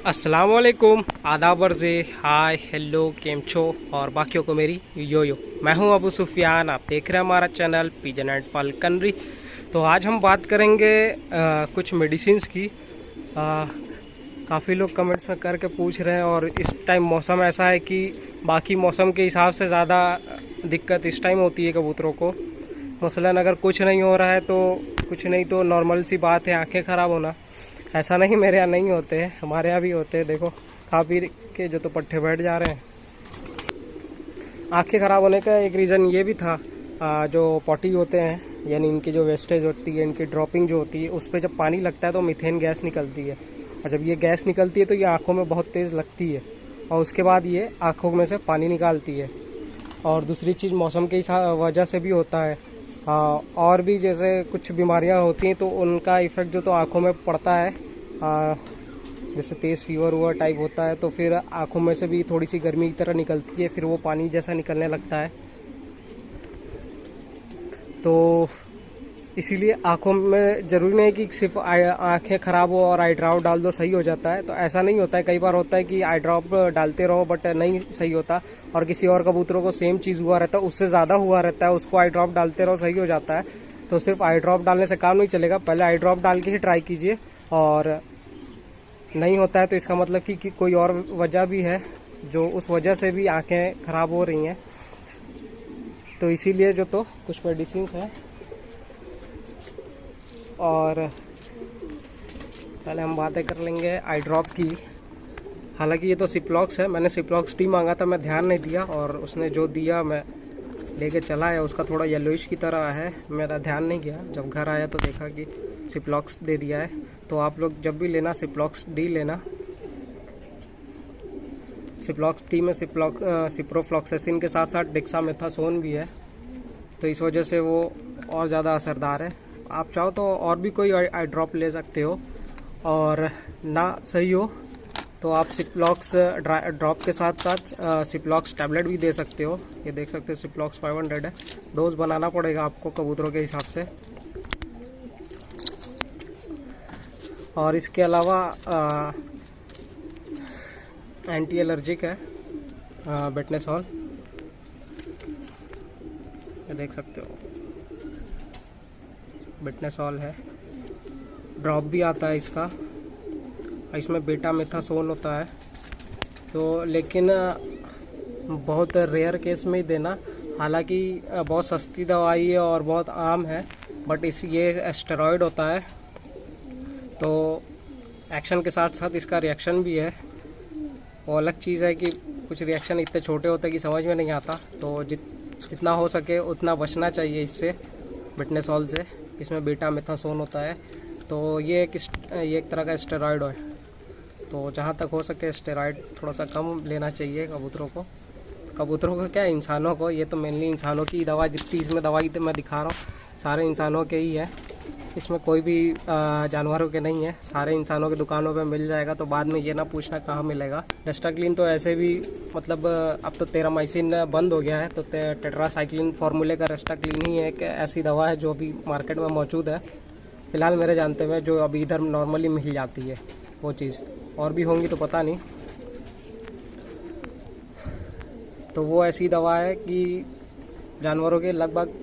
अस्सलाम वालेकुम, आदाब अर्ज़े, हाय हेलो केम छो और बाकियों को मेरी यो। मैं हूं अबू सुफियान, आप देख रहे हैं हमारा चैनल पिजन एंड फाल्कनरी। तो आज हम बात करेंगे कुछ मेडिसिन्स की। काफ़ी लोग कमेंट्स में करके पूछ रहे हैं और इस टाइम मौसम ऐसा है कि बाकी मौसम के हिसाब से ज़्यादा दिक्कत इस टाइम होती है कबूतरों को। मसलन अगर कुछ नहीं हो रहा है तो कुछ नहीं तो नॉर्मल सी बात है आंखें ख़राब होना। ऐसा नहीं मेरे यहाँ नहीं होते हैं, हमारे यहाँ भी होते हैं। देखो खा पी के जो तो पट्टे बैठ जा रहे हैं। आंखें ख़राब होने का एक रीज़न ये भी था, जो पॉटी होते हैं यानी इनकी जो वेस्टेज होती है, इनकी ड्रॉपिंग जो होती है, उस पर जब पानी लगता है तो मीथेन गैस निकलती है। और जब ये गैस निकलती है तो ये आँखों में बहुत तेज़ लगती है और उसके बाद ये आँखों में से पानी निकालती है। और दूसरी चीज़ मौसम की वजह से भी होता है। और भी जैसे कुछ बीमारियां होती हैं तो उनका इफ़ेक्ट जो तो आँखों में पड़ता है। जैसे तेज़ फीवर हुआ टाइप होता है तो फिर आँखों में से भी थोड़ी सी गर्मी की तरह निकलती है, फिर वो पानी जैसा निकलने लगता है। तो इसीलिए आँखों में ज़रूरी नहीं कि सिर्फ आँखें ख़राब हो और आई ड्रॉप डाल दो सही हो जाता है। तो ऐसा नहीं होता है। कई बार होता है कि आई ड्रॉप डालते रहो बट नहीं सही होता, और किसी और कबूतरों को सेम चीज़ हुआ रहता है, उससे ज़्यादा हुआ रहता है, उसको आई ड्रॉप डालते रहो सही हो जाता है। तो सिर्फ आई ड्रॉप डालने से काम नहीं चलेगा, पहले आई ड्रॉप डाल के ही ट्राई कीजिए। और नहीं होता है तो इसका मतलब कि कोई और वजह भी है जो उस वजह से भी आँखें ख़राब हो रही हैं। तो इसीलिए जो तो कुछ मेडिसिन हैं। और पहले हम बातें कर लेंगे आई ड्रॉप की। हालांकि ये तो सिप्लॉक्स है, मैंने सिप्लॉक्स टी मांगा था, मैं ध्यान नहीं दिया और उसने जो दिया मैं लेके चला है, उसका थोड़ा येलोइश की तरह है, मेरा ध्यान नहीं गया। जब घर आया तो देखा कि सिप्लॉक्स दे दिया है। तो आप लोग जब भी लेना सिप्लॉक्स डी लेना। सिप्लॉक्स टी में सिप्रोफ्लॉक्सेसिन के साथ साथ डेक्सामेथासोन भी है, तो इस वजह से वो और ज़्यादा असरदार है। आप चाहो तो और भी कोई आई ड्रॉप ले सकते हो, और ना सही हो तो आप सिप्लॉक्स ड्रॉप के साथ साथ सिप्लॉक्स टैबलेट भी दे सकते हो। ये देख सकते हो सिप्लॉक्स 500 है। डोज बनाना पड़ेगा आपको कबूतरों के हिसाब से। और इसके अलावा एंटी एलर्जिक है बेटनेसॉल, ये देख सकते हो बेटनेसॉल है। ड्रॉप भी आता है इसका, इसमें बेटा मेथासोन होता है। तो लेकिन बहुत रेयर केस में ही देना। हालांकि बहुत सस्ती दवाई है और बहुत आम है, बट ये स्टेरॉइड होता है तो एक्शन के साथ साथ इसका रिएक्शन भी है। वो अलग चीज़ है कि कुछ रिएक्शन इतने छोटे होते हैं कि समझ में नहीं आता। तो जितना हो सके उतना बचना चाहिए इससे, बेटनेसॉल से। इसमें बेटा मेथासोन होता है, तो ये एक तरह का स्टेरॉइड है। तो जहाँ तक हो सके स्टेरॉइड थोड़ा सा कम लेना चाहिए कबूतरों को क्या, इंसानों को। ये तो मेनली इंसानों की दवा, जितनी इसमें दवाई तो मैं दिखा रहा हूँ सारे इंसानों के ही है, इसमें कोई भी जानवरों के नहीं है। सारे इंसानों के दुकानों पे मिल जाएगा, तो बाद में ये ना पूछना कहाँ मिलेगा। रेस्टाक्लीन तो ऐसे भी मतलब अब तो टेरामाइसिन बंद हो गया है, तो टेट्रासाइक्लिन फार्मूले का रेस्टाक्लीन ही एक ऐसी दवा है जो अभी मार्केट में मौजूद है फिलहाल मेरे जानते हुए, जो अभी इधर नॉर्मली मिल जाती है वो चीज़। और भी होंगी तो पता नहीं। तो वो ऐसी दवा है कि जानवरों के लगभग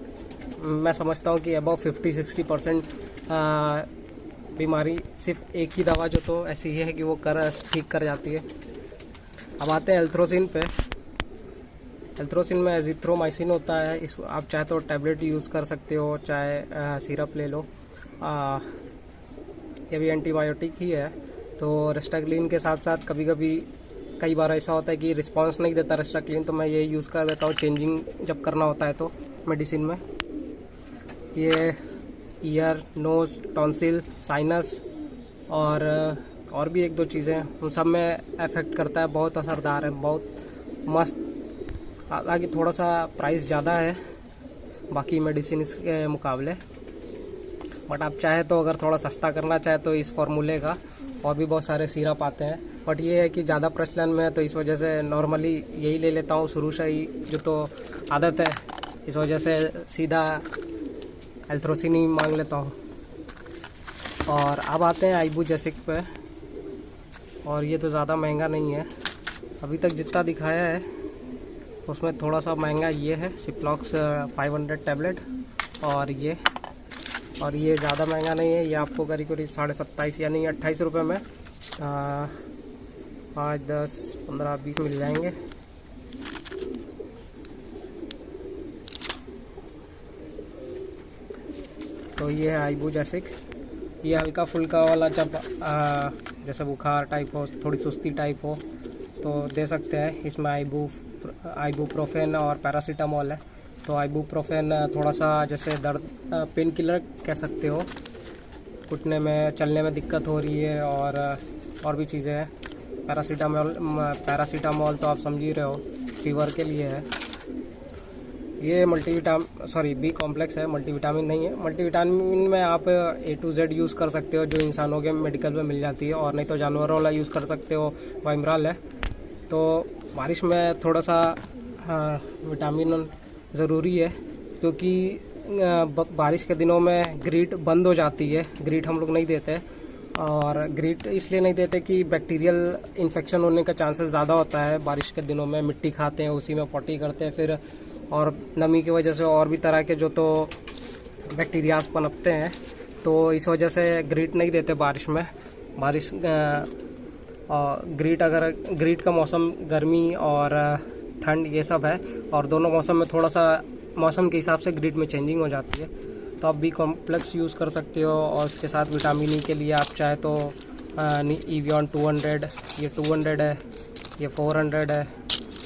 मैं समझता हूँ कि अबाउ 50-60% बीमारी सिर्फ एक ही दवा जो तो ऐसी है कि वो ठीक कर जाती है। अब आते हैं एल्थ्रोसिन पे। एल्थ्रोसिन में एजिथ्रोमाइसिन होता है। इस आप चाहे तो टैबलेट यूज़ कर सकते हो, चाहे सिरप ले लो। ये भी एंटीबायोटिक ही है। तो रेस्टाक्लीन के साथ साथ कई बार ऐसा होता है कि रिस्पांस नहीं देता रेस्टाक्लीन, तो मैं ये यूज़ कर देता हूँ चेंजिंग जब करना होता है तो मेडिसिन में। ये ईयर, नोज़, टॉन्सिल, साइनस और भी एक दो चीज़ें, उन सब में इफ़ेक्ट करता है। बहुत असरदार है, बहुत मस्त। हालांकि थोड़ा सा प्राइस ज़्यादा है बाकी मेडिसिन के मुकाबले, बट आप चाहे तो अगर थोड़ा सस्ता करना चाहे तो इस फार्मूले का और भी बहुत सारे सिरप आते हैं। बट ये है कि ज़्यादा प्रचलन में है तो इस वजह से नॉर्मली यही ले लेता हूँ शुरू से ही, जो तो आदत है, इस वजह से सीधा एल्थ्रोसिन ही मांग लेता हूँ। और अब आते हैं आइबुजेसिक पे। और ये तो ज़्यादा महंगा नहीं है, अभी तक जितना दिखाया है उसमें थोड़ा सा महंगा ये है सिप्लॉक्स 500 टैबलेट। और ये ज़्यादा महंगा नहीं है, ये आपको करीब करीब 27.5 यानी 28 रुपये में 5, 10, 15, 20 मिल जाएंगे। तो ये है आइबुजासिक, ये हल्का फुल्का वाला जब जैसे बुखार टाइप हो, थोड़ी सुस्ती टाइप हो तो दे सकते हैं। इसमें आइबुप्रोफेन और पैरासीटामोल है। तो आइबुप्रोफेन थोड़ा सा जैसे दर्द पेन किलर कह सकते हो, घुटने में चलने में दिक्कत हो रही है और भी चीज़ें हैं। पैरासीटामोल तो आप समझ ही रहे हो, फीवर के लिए है। ये बी कॉम्प्लेक्स है, मल्टीविटामिन नहीं है। मल्टीविटामिन में आप A to Z यूज़ कर सकते हो जो इंसानों के मेडिकल में मिल जाती है, और नहीं तो जानवरों वाला यूज़ कर सकते हो, वाइमराल है। तो बारिश में थोड़ा सा विटामिन ज़रूरी है, क्योंकि बारिश के दिनों में ग्रीट बंद हो जाती है। ग्रीट हम लोग नहीं देते, और ग्रीट इसलिए नहीं देते कि बैक्टीरियल इन्फेक्शन होने का चांसेस ज़्यादा होता है। बारिश के दिनों में मिट्टी खाते हैं, उसी में पॉटी करते हैं फिर, और नमी की वजह से और भी तरह के जो तो बैक्टीरियाज पनपते हैं। तो इस वजह से ग्रीट नहीं देते बारिश में। ग्रीट का मौसम गर्मी और ठंड ये सब है, और दोनों मौसम में थोड़ा सा मौसम के हिसाब से ग्रीट में चेंजिंग हो जाती है। तो आप बी कॉम्प्लेक्स यूज़ कर सकते हो, और उसके साथ विटामिन ई के लिए आप चाहे तो Evion 200, ये 200 है, ये 400 है।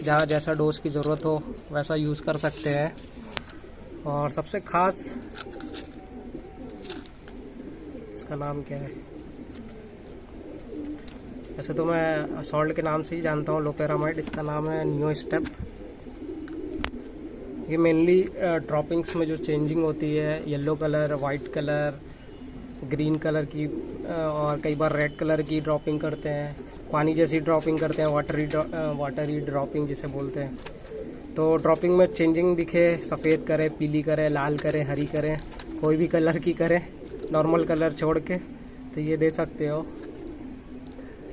जहाँ जैसा डोज की ज़रूरत हो वैसा यूज़ कर सकते हैं। और सबसे ख़ास इसका नाम क्या है, वैसे तो मैं सॉल्ट के नाम से ही जानता हूँ, लोपेरामाइड। इसका नाम है नियोस्टेप। ये मेनली ड्रॉपिंग्स में जो चेंजिंग होती है, yellow colour, white colour, green colour की, और कई बार रेड कलर की ड्रॉपिंग करते हैं, पानी जैसी ड्रॉपिंग करते हैं, वाटरी ड्रॉपिंग जिसे बोलते हैं। तो ड्रॉपिंग में चेंजिंग दिखे, सफ़ेद करे, पीली करे, लाल करे, हरी करे, कोई भी कलर की करे, नॉर्मल कलर छोड़ के, तो ये दे सकते हो।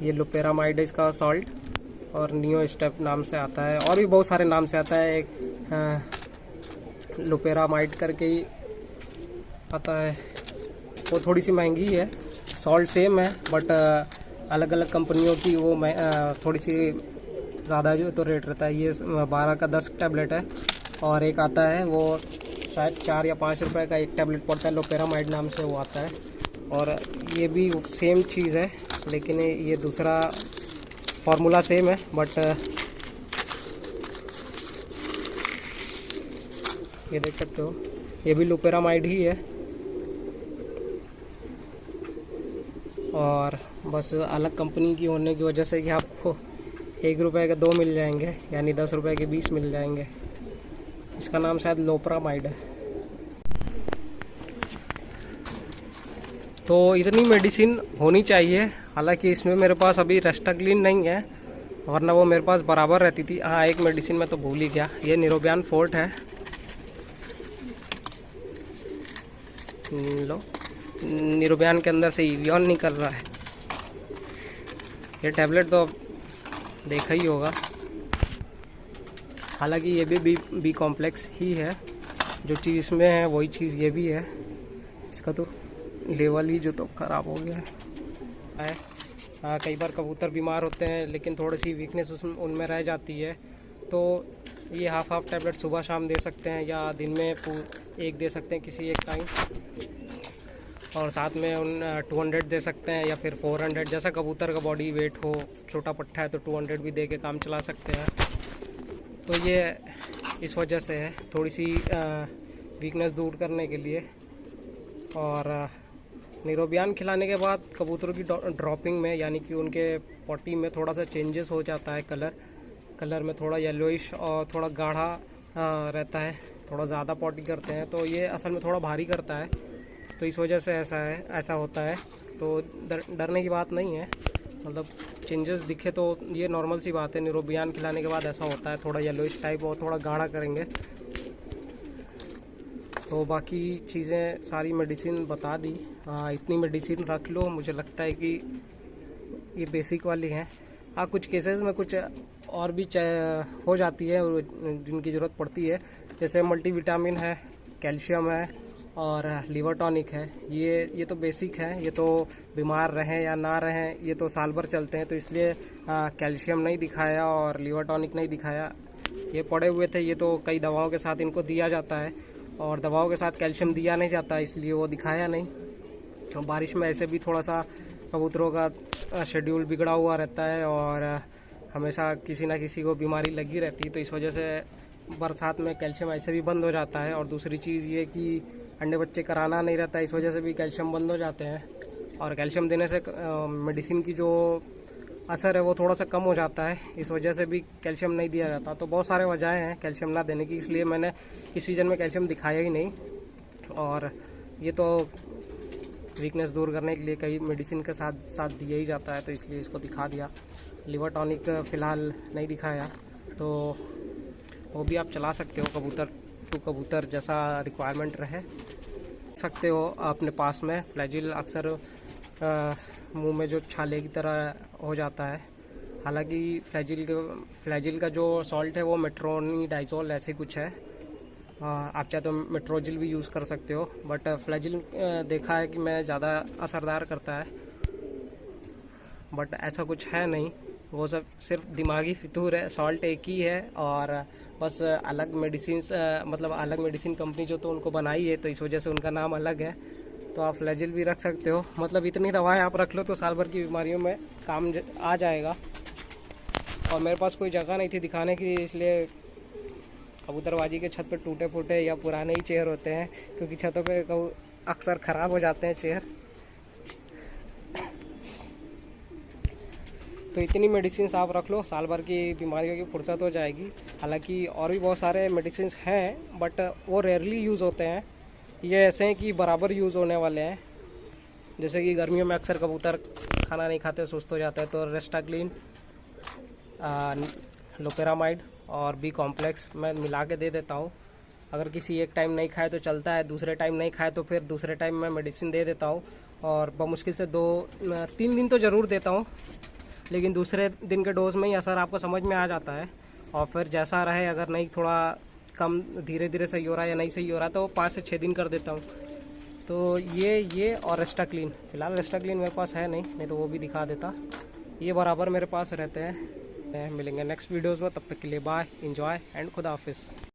ये लोपेरामाइड इसका सॉल्ट, और नियोस्टेप नाम से आता है, और भी बहुत सारे नाम से आता है। एक लोपेरामाइड करके ही आता है, वो थोड़ी सी महंगी है। सॉल्ट सेम है, बट अलग अलग कंपनियों की वो थोड़ी सी ज़्यादा जो तो रेट रहता है। ये 12 का 10 टैबलेट है, और एक आता है वो शायद 4 या 5 रुपए का एक टैबलेट पड़ता है, लोपेरामाइड नाम से वो आता है। और ये भी सेम चीज़ है, लेकिन ये दूसरा फार्मूला सेम है, बट ये देख सकते हो ये भी लोपेरामाइड ही है। और बस अलग कंपनी की होने की वजह से कि आपको 1 रुपए के 2 मिल जाएंगे, यानी 10 रुपए के 20 मिल जाएंगे। इसका नाम शायद लोपेरामाइड है। तो इतनी मेडिसिन होनी चाहिए। हालांकि इसमें मेरे पास अभी रेस्टाग्लिन नहीं है, वरना वो मेरे पास बराबर रहती थी। हाँ, एक मेडिसिन मैं तो भूल ही गया, ये निरोबियन फोर्ट है। लो, निरोबियन के अंदर से इवियन निकल रहा है। ये टैबलेट तो देखा ही होगा। हालांकि ये भी बी कॉम्प्लेक्स ही है, जो चीज़ इसमें है वही चीज़ ये भी है। इसका तो लेवल ही जो तो ख़राब हो गया है। कई बार कबूतर बीमार होते हैं, लेकिन थोड़ी सी वीकनेस उनमें रह जाती है। तो ये हाफ टैबलेट सुबह शाम दे सकते हैं, या दिन में एक दे सकते हैं किसी एक टाइम, और साथ में 200 दे सकते हैं, या फिर 400, जैसा कबूतर का बॉडी वेट हो। छोटा पट्टा है तो 200 भी दे के काम चला सकते हैं। तो ये इस वजह से है, थोड़ी सी वीकनेस दूर करने के लिए। और निरोबियन खिलाने के बाद कबूतरों की ड्रॉपिंग में, यानी कि उनके पॉटी में थोड़ा सा चेंजेस हो जाता है। कलर में थोड़ा येलोइश और थोड़ा गाढ़ा रहता है, थोड़ा ज़्यादा पॉटी करते हैं, तो ये असल में थोड़ा भारी करता है। तो इस वजह से ऐसा होता है। तो डरने की बात नहीं है, मतलब चेंजेस दिखे तो ये नॉर्मल सी बात है। निरोबियन खिलाने के बाद ऐसा होता है, थोड़ा येलोइश टाइप और थोड़ा गाढ़ा करेंगे। तो बाकी चीज़ें सारी मेडिसिन बता दी। इतनी मेडिसिन रख लो, मुझे लगता है कि ये बेसिक वाली हैं। हाँ, कुछ केसेस में कुछ और भी हो जाती है जिनकी ज़रूरत पड़ती है, जैसे मल्टीविटामिन है, कैल्शियम है और लीवर टॉनिक है। ये तो बेसिक है, ये तो बीमार रहें या ना रहें ये तो साल भर चलते हैं, तो इसलिए कैल्शियम नहीं दिखाया और लीवर टॉनिक नहीं दिखाया। ये पड़े हुए थे, ये तो कई दवाओं के साथ इनको दिया जाता है और दवाओं के साथ कैल्शियम दिया नहीं जाता, इसलिए वो दिखाया नहीं। तो बारिश में ऐसे भी थोड़ा सा कबूतरों का शेड्यूल बिगड़ा हुआ रहता है और हमेशा किसी ना किसी को बीमारी लगी रहती है, तो इस वजह से बरसात में कैल्शियम ऐसे भी बंद हो जाता है। और दूसरी चीज़ ये कि अंडे बच्चे कराना नहीं रहता, इस वजह से भी कैल्शियम बंद हो जाते हैं। और कैल्शियम देने से मेडिसिन की जो असर है वो थोड़ा सा कम हो जाता है, इस वजह से भी कैल्शियम नहीं दिया जाता। तो बहुत सारे वजहें हैं कैल्शियम ना देने की, इसलिए मैंने इस सीज़न में कैल्शियम दिखाया ही नहीं। और ये तो वीकनेस दूर करने के लिए कई मेडिसिन के साथ दिया ही जाता है, तो इसलिए इसको दिखा दिया। लीवर टॉनिक फ़िलहाल नहीं दिखाया, तो वो भी आप चला सकते हो कबूतर टू कबूतर, जैसा रिक्वायरमेंट रहे सकते हो अपने पास में। फ्लैजिल अक्सर मुंह में जो छाले की तरह हो जाता है, हालांकि फ्लैजिल का जो सॉल्ट है वो मेट्रोनिडाइजोल ऐसे कुछ है। आप चाहे तो मेट्रोजिल भी यूज़ कर सकते हो, बट फ्लैजिल देखा है कि मैं ज़्यादा असरदार करता है, बट ऐसा कुछ है नहीं। वो सब सिर्फ दिमागी फितूर है, सॉल्ट एक ही है और बस अलग मेडिसिन कंपनी जो तो उनको बनाई है, तो इस वजह से उनका नाम अलग है। तो आप फ्लैजिल भी रख सकते हो, मतलब इतनी दवाएं आप रख लो तो साल भर की बीमारियों में काम आ जाएगा। और मेरे पास कोई जगह नहीं थी दिखाने की, इसलिए कबूतरबाजी के छत पे टूटे फूटे या पुराने ही चेयर होते हैं, क्योंकि छतों पे अक्सर ख़राब हो जाते हैं चेयर। तो इतनी मेडिसिन आप रख लो, साल भर की बीमारियों की फुर्सत हो जाएगी। हालांकि और भी बहुत सारे मेडिसिन हैं, बट वो रेयरली यूज़ होते हैं। ये ऐसे हैं कि बराबर यूज़ होने वाले हैं, जैसे कि गर्मियों में अक्सर कबूतर खाना नहीं खाते, सुस्त हो जाता है, तो रेस्टाक्लिन, लोपेरामाइड और बी कॉम्प्लेक्स मैं मिला के दे देता हूँ। अगर किसी एक टाइम नहीं खाए तो चलता है, दूसरे टाइम नहीं खाए तो फिर दूसरे टाइम मैं मेडिसिन दे देता हूँ। और बमुश्किल से 2-3 दिन तो ज़रूर देता हूँ, लेकिन दूसरे दिन के डोज में ही असर आपको समझ में आ जाता है। और फिर जैसा रहे, अगर नहीं थोड़ा कम धीरे धीरे सही हो रहा है या नहीं सही हो रहा है, तो 5 से 6 दिन कर देता हूँ। तो ये और रेस्टाक्लिन, फ़िलहाल रेस्टाक्लिन मेरे पास है नहीं तो वो भी दिखा देता। ये बराबर मेरे पास रहते हैं। मिलेंगे नेक्स्ट वीडियोज़ में, तब तक के लिए बाय, एंजॉय एंड खुदा हाफिज़।